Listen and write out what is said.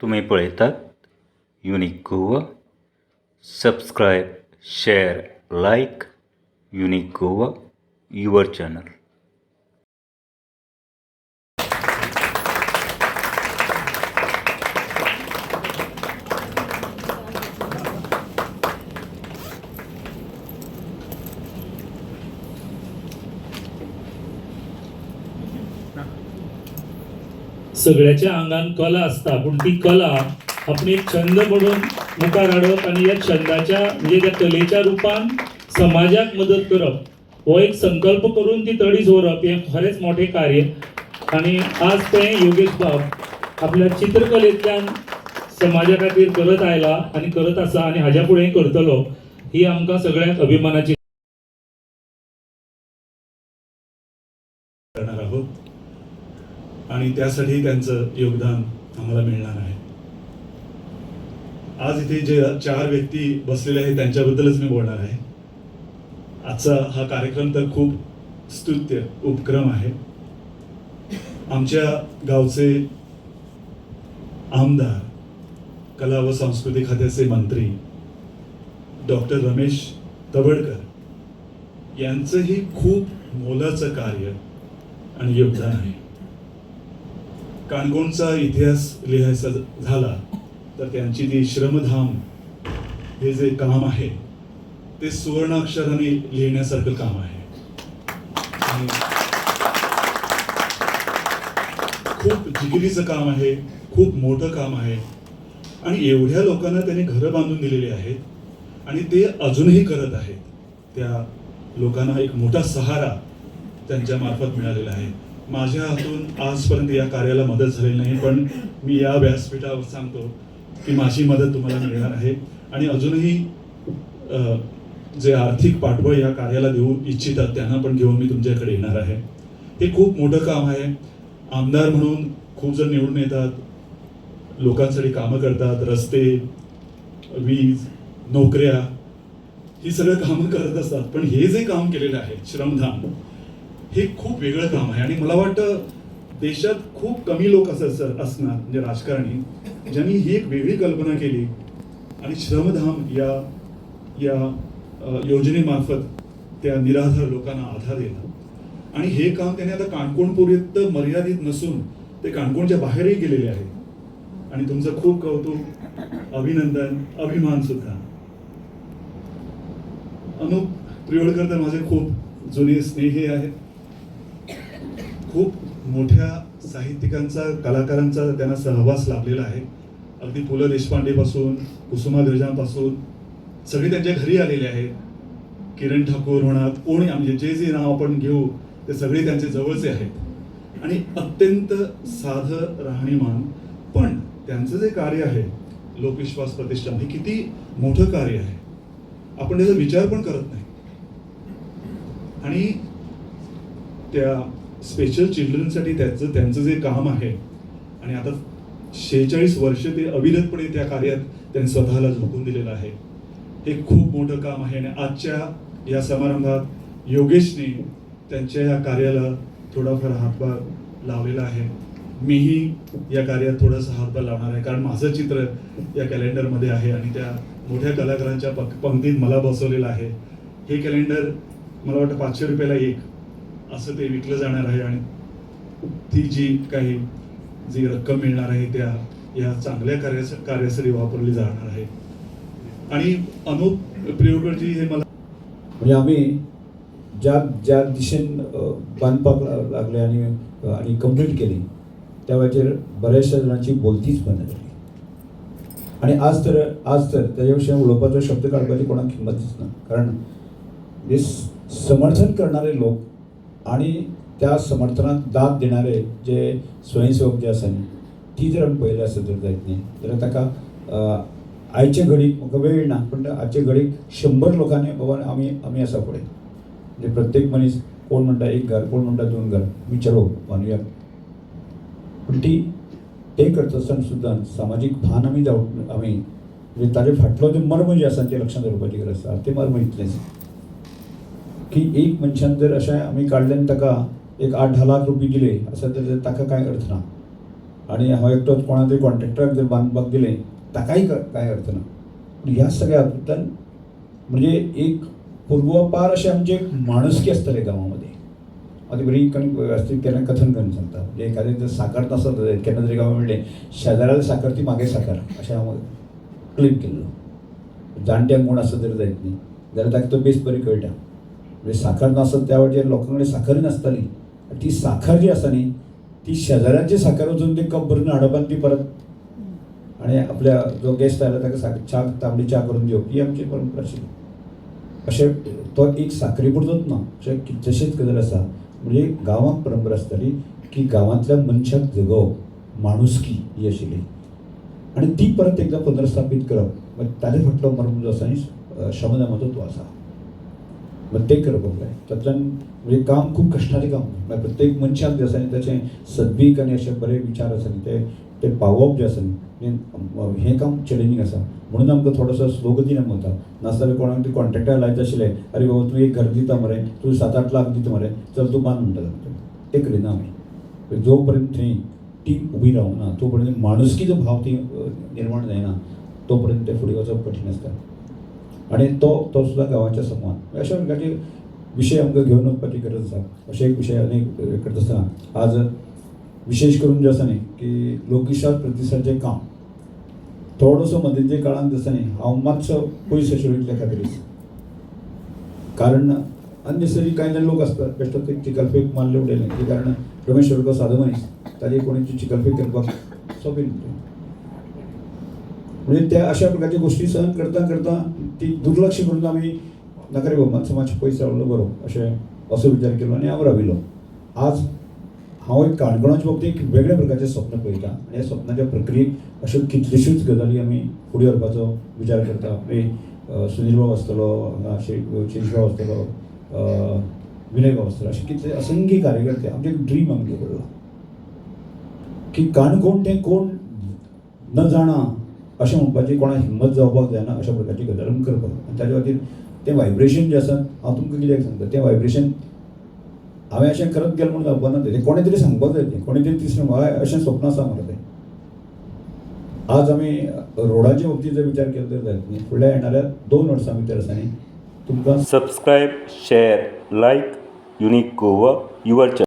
तुम्ही पळयतात unique Goa. Subscribe, share, like. Unique Goa, your channel. सगळ्याच्या अंगान कला असता, पण ती कला आपण एक छंद म्हणून मुखार हाडप आणि या छंदाच्या म्हणजे त्या कलेच्या रूपान समाजाक मदत करप हो एक संकल्प करून ती तडीस व्हरप हे खरेंच मोठे कार्य. आणि आज ते योगेश बाब आपल्या चित्रकलेंतल्यान समाजा खातीर करत आयला आणि करत आसा आणि हाज्या फुडें करतलो ही आमकां सगळ्यांक अभिमानाची करणार आहोत आणि त्यासाठी त्यांचं योगदान आम्हाला मिळणार आहे. आज इथे जे 4 व्यक्ती बसलेले आहेत त्यांच्याबद्दलच मी बोलणार आहे. आजचा हा कार्यक्रम तर खूप स्तुत्य उपक्रम आहे. आमच्या गावचे आमदार, कला व संस्कृती खात्याचे मंत्री डॉक्टर रमेश तवडकर यांचंही खूप मोलाचं कार्य आणि योगदान आहे. काणकोणचा इतिहास लिहायचा झाला तर त्यांची ती श्रमधाम हे जे काम आहे ते सुवर्णाक्षराने लिहिण्यासारखं काम आहे. आणि खूप जिकिरीचं काम आहे, खूप मोठं काम आहे आणि एवढ्या लोकांना त्यांनी घरं बांधून दिलेली आहेत आणि ते अजूनही करत आहेत. त्या लोकांना एक मोठा सहारा त्यांच्या मार्फत मिळालेला आहे. माझ्या हातून आजपर्यंत या कार्याला मदत झालेली नाही, पण मी या व्यासपीठावर सांगतो की माझी मदत तुम्हाला मिळणार आहे आणि अजूनही जे आर्थिक पाठबळ या कार्याला देऊ इच्छितात त्यांना पण घेऊन मी तुमच्याकडे येणार आहे. हे खूप मोठं काम आहे. आमदार म्हणून खूप जण निवडून येतात, लोकांसाठी कामं करतात, रस्ते, वीज, नोकऱ्या ही सगळं कामं करत असतात. पण हे जे काम केलेलं आहे श्रमधाम हे खूप वेगळं काम आहे. आणि मला वाटतं देशात खूप कमी लोक असणार म्हणजे राजकारणी ज्यांनी ही एक वेगळी कल्पना केली आणि श्रमधाम या योजनेमार्फत त्या निराधार लोकांना आधार दिला. आणि हे काम त्याने आता काणकोणपुरीत मर्यादित नसून ते काणकोणच्या बाहेरही गेलेले आहेत. आणि तुमचं खूप कौतुक, अभिनंदन, अभिमान सुद्धा. अनुप त्रिवळकर तर माझे खूप जुने स्नेही आहेत. खूप मोठ्या साहित्यिकांचा, कलाकारांचा त्यांना सहवास लाभलेला आहे. अगदी पु ल देशपांडेपासून कुसुमाग्रजांपासून सगळे त्यांच्या घरी आलेले आहेत. किरण ठाकूर म्हणा, कोणी म्हणजे जे नाव आपण घेऊ ते सगळे त्यांचे जवळचे आहेत आणि अत्यंत साधं राहणीमान. पण त्यांचं जे कार्य आहे लोकविश्वास प्रतिष्ठान हे किती मोठं कार्य आहे, आपण त्याचा विचार पण करत नाही. आणि त्या स्पेशल चिल्ड्रनसाठी त्यांचं जे काम आहे आणि आता 46 वर्ष ते अविरतपणे त्या कार्यात त्यांनी स्वतःला झोकून दिलेलं आहे. हे खूप मोठं काम आहे. आणि आजच्या या समारंभात योगेशने त्यांच्या या कार्याला थोडाफार हातभार लावलेला आहे. मीही या कार्यात थोडासा हातभार लावणार आहे, कारण माझं चित्र या कॅलेंडरमध्ये आहे आणि त्या मोठ्या कलाकारांच्या पंक्तीत मला बसवलेलं आहे. हे कॅलेंडर मला वाटतं 500 रुपयाला एक असं ते विकलं जाणार आहे आणि ती जी रक्कम मिळणार आहे त्या या चांगल्या कार्यासाठी वापरली जाणार आहे. आणि अनुप प्रियोकरजी हे मला म्हणजे आम्ही ज्या दिशेने बांधपाक लागले आणि कंप्लीट केली त्या वेळेचेर बऱ्याचशा जणांची बोलतीच बंद झाली. आणि आज तर त्याच्याविषयी उलोवपाचो शब्द काडपाची कोणाक किंमतच ना. कारण हे समर्थन करणारे लोक आणि त्या समर्थनाक दाद देणारे जे स्वयंसेवक जे आसा न्ही ती जर आमी पळयली आसत जर जायत न्ही जाल्यार ताका आयचे घडीक म्हाका वेळ ना, पण आजचे घडीक 100 लोकांनी बाबा आमी आसा फुडें. म्हणजे प्रत्येक मनीस कोण म्हणटा 1 घर, कोण म्हणटा 2 घर, मी चलो बांदुया. पण ते करता आसतना सुद्दां सामाजीक भान आमी म्हणजे ताजे फाटलो जे मर्म जे आसा ते लक्षांत दवरपाची गरज आसा. ते मर्म इतलेंच की एक मनशान जर अशें आमी काडलें ताका एक 8-10 लाख रुपये दिले आसा तर ताका कांय अर्थ ना. आणि हांव एकटोच कोणा तरी कॉन्ट्रॅक्टराक जर बांदपाक दिलें ताकाय कांय अर्थ ना. पूण ह्या सगळ्या हातूंतल्यान म्हणजे एक पूर्वपार अशें आमचें एक माणुसकी आसतलें गांवांमध्ये. हांव ती बरी वेवस्थीत केन्ना कथन करून सांगता. म्हणजे एखादें जर साकर नासत केन्ना तरी गांवां म्हणलें शेजाऱ्याली साकर ती म्हागे साकर अशें हांव क्लेम केल्लो. जाणट्यांक म्हूण आसत जर जायत न्ही जाल्यार ताका तो बेस बरी कळटा. म्हणजे साखर नासत त्या वेळाचेर लोकां कडेन साखर नासताली. ती साखर जी आसा न्ही ती शेजाऱ्याची साखर वचून ती कप भरून हाडप आनी ती परत आणि आपल्या जो गेस्ट आयला ताका च्या तांबडी च्या करून दिवप ही आमची परंपरा आशिल्ली. अशें तो एक साखरे पुरतोच ना अशें कितलेशेच गजाली आसा. म्हणजे गांवांत परंपरा आसताली की गांवांतल्या मनशाक जगोवप माणुसकी ही आशिल्ली आनी ती परत एकदां पुनर्स्थापीत करप ताजे फाटलो मर्म जो आसा न्ही श्रमदानाचो तो आसा. मग ते करप जाय. तातूंतल्यान म्हणजे काम खूब कश्टाचें काम. मागीर प्रत्येक मनशाक जे आसा न्ही ताचें सद्वीक आनी अशे बरे विचार आसा न्ही ते पावोवप जे आसा न्ही हें काम चॅलेंजींग आसा. म्हणून आमकां थोडोसो स्लो गतीन आमी वता. नाजाल्यार कोणाक तरी कॉन्ट्रॅक्टर लायता आशिल्ले अरे बाबा तूं एक घर दिता मरे तूं 7-8 लाख दिता मरे चल तूं बांद म्हणटा. ते करिना आमी. जो पर्यंत थंय टीम उबी रावना तो पर्यंत माणुसकीचो भाव ती निर्माण जायना तो पर्यंत ते फुडें वचप कठीण आसता. आणि तो सुद्धा गांवाच्या समान अशा प्रकारचे विशय आमकां घेवन वचपाची गरज आसा. अशे एक विशय अनेक करता आसतना आज विशेष करून जे आसा न्ही की लोकविश्वास प्रतिसादचें काम थोडोसो मदींच्या काळांत जे आसा न्ही हांव मातसो पयस आशिल्लो इतल्या खातीरच. कारण अननेसरी कांय जाण लोक आसतात बेश्टो ते चिकलफेक मारले उडयले ते कारण रमेश वर्ग सादो मनीस ताजे कोणीची चिकलफेक करपाक सोबीन. म्हणजे त्या अशा प्रकारच्या गोष्टी सहन करता करता ती दुर्लक्ष करून आमी नाका रे बाबा मातसो पयस रावलो बरो असो विचार केलो आनी हांव राविलो. आज हांव एक काणकोणाच्या बाबतींत एक वेगळ्या प्रकारचें स्वप्न पळयता आनी ह्या स्वप्नाच्या प्रक्रियेक अश्यो कितल्योश्योच गजाली आमी फुडें व्हरपाचो विचार करता. सुनील भाव आसतलो हांगा शिरीश भाव आसतलो विनय भाव आसतलो अशे कितले असंख्य कार्यकर्ते आमचें एक ड्रीम आमगे पडलो की काणकोण तें कोण न जाणा अशें म्हणपाची कोणाक हिम्मत जावपाक जायना अशा प्रकारची गजाल आमी करपाक. आनी ताचे खातीर तें वायब्रेशन जें आसा हांव तुमकां कित्याक सांगता तें वायब्रेशन हांवें अशें करत गेलो म्हणून जावपा ना. तें कोणें तरी सांगपाक जाय. तें कोणें तरी तिसरें हय अशें स्वप्न आसा मरे तें. आज आमी रोडाच्या बाबतींत जर विचार केलो तर जायत न्ही फुडल्या येणाऱ्या 2 वर्सां भितर आसा न्ही तुमकां subscribe share like unique Goa your channel.